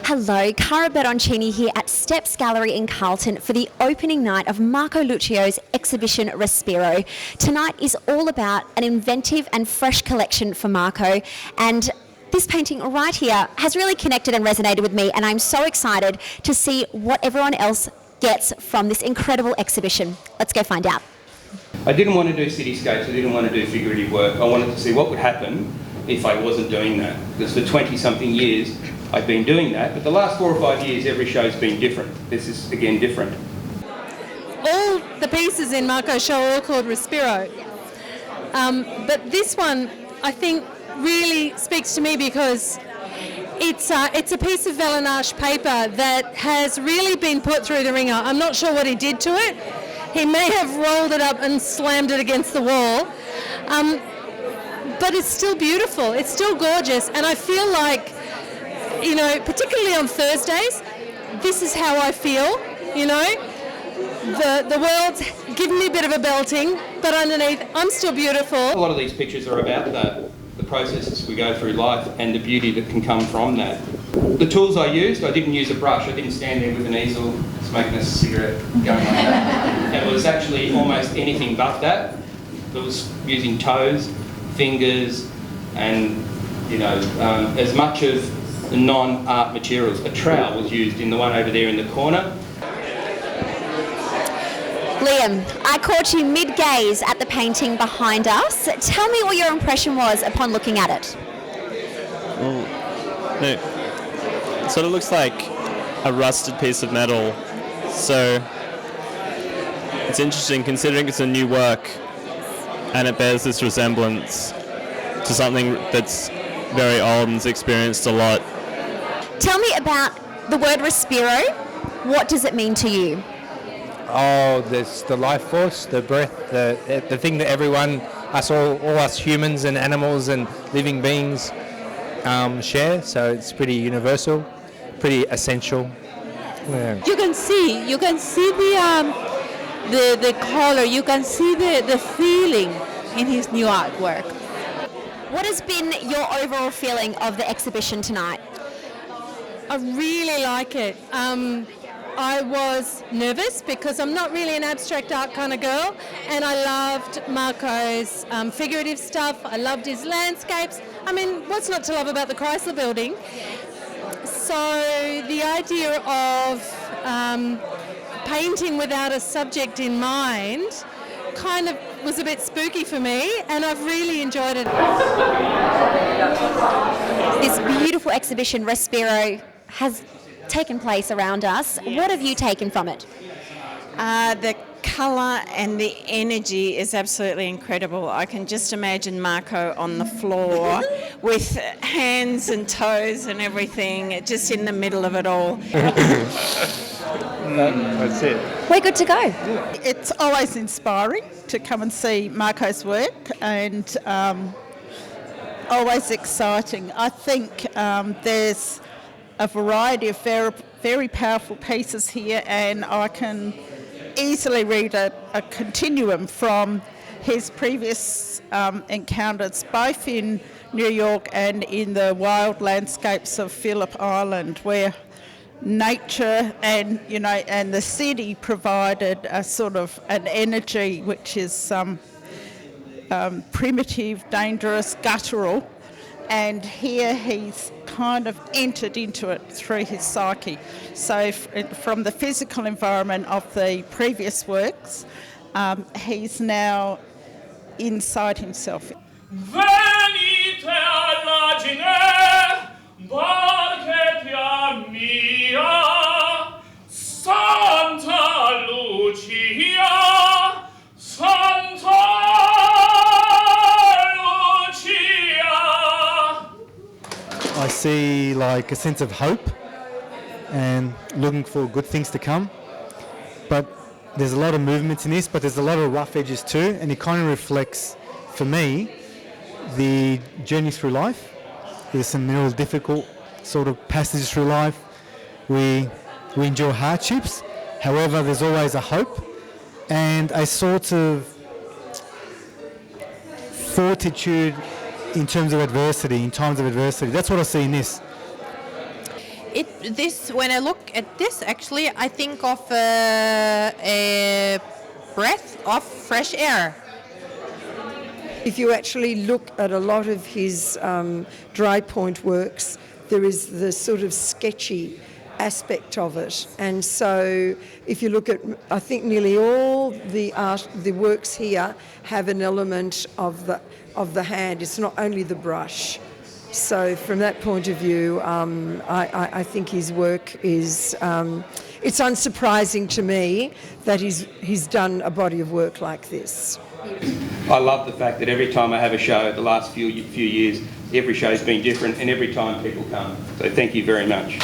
Hello, Cara Bertoncini here at Steps Gallery in Carlton for the opening night of Marco Luccio's exhibition RESPIRO. Tonight is all about an inventive and fresh collection for Marco, and this painting right here has really connected and resonated with me, and I'm so excited to see what everyone else gets from this incredible exhibition. Let's go find out. I didn't want to do cityscapes, I didn't want to do figurative work. I wanted to see what would happen if I wasn't doing that. Because for 20-something years, I've been doing that, but the last 4 or 5 years, every show's been different. This is, again, different. All the pieces in Marco's show are all called RESPIRO. But this one, I think, really speaks to me because it's a piece of Velinage paper that has really been put through the ringer. I'm not sure what he did to it. He may have rolled it up and slammed it against the wall. But it's still beautiful. It's still gorgeous. And I feel like, you know, particularly on Thursdays, this is how I feel, you know. The world's given me a bit of a belting, but underneath, I'm still beautiful. A lot of these pictures are about the processes we go through life and the beauty that can come from that. The tools I used, I didn't use a brush. I didn't stand there with an easel, smoking a cigarette, going like that. It was actually almost anything but that. It was using toes, fingers, and, you know, as much of the non-art materials. A trowel was used in the one over there in the corner. Liam, I caught you mid-gaze at the painting behind us. Tell me what your impression was upon looking at it. Well, it sort of looks like a rusted piece of metal, so it's interesting considering it's a new work and it bears this resemblance to something that's very old and has experienced a lot. Tell me about the word RESPIRO. What does it mean to you? Oh, there's the life force, the breath, the thing that everyone, all us humans and animals and living beings share. So it's pretty universal, pretty essential. Yeah. You can see the color. You can see the feeling in his new artwork. What has been your overall feeling of the exhibition tonight? I really like it. I was nervous because I'm not really an abstract art kind of girl, and I loved Marco's figurative stuff. I loved his landscapes. I mean, what's not to love about the Chrysler Building? So the idea of painting without a subject in mind kind of was a bit spooky for me, and I've really enjoyed it. This beautiful exhibition, RESPIRO, has taken place around us. What have you taken from it? The colour and the energy is absolutely incredible. I can just imagine Marco on the floor with hands and toes and everything, just in the middle of it all. That's it. We're good to go. It's always inspiring to come and see Marco's work, and always exciting. I think there's a variety of very powerful pieces here, and I can easily read a continuum from his previous encounters, both in New York and in the wild landscapes of Phillip Island, where nature and the city provided a sort of an energy which is primitive, dangerous, guttural. And here he's kind of entered into it through his psyche. So from the physical environment of the previous works, he's now inside himself. Venite alla Gine, barche mia, Santa Lucia, Santa I see like a sense of hope and looking for good things to come. But there's a lot of movements in this, but there's a lot of rough edges too, and it kind of reflects, for me, the journey through life. There's some real difficult sort of passages through life. We endure hardships, however, there's always a hope and a sort of fortitude in terms of adversity, in times of adversity. That's what I see in this. When I look at this, actually, I think of a breath of fresh air. If you actually look at a lot of his dry point works, there is the sort of sketchy aspect of it. And so if you look at, I think nearly all the works here have an element of the hand. It's not only the brush. So from that point of view, I think his work is, it's unsurprising to me that he's done a body of work like this. I love the fact that every time I have a show, the last few years, every show's been different and every time people come. So thank you very much.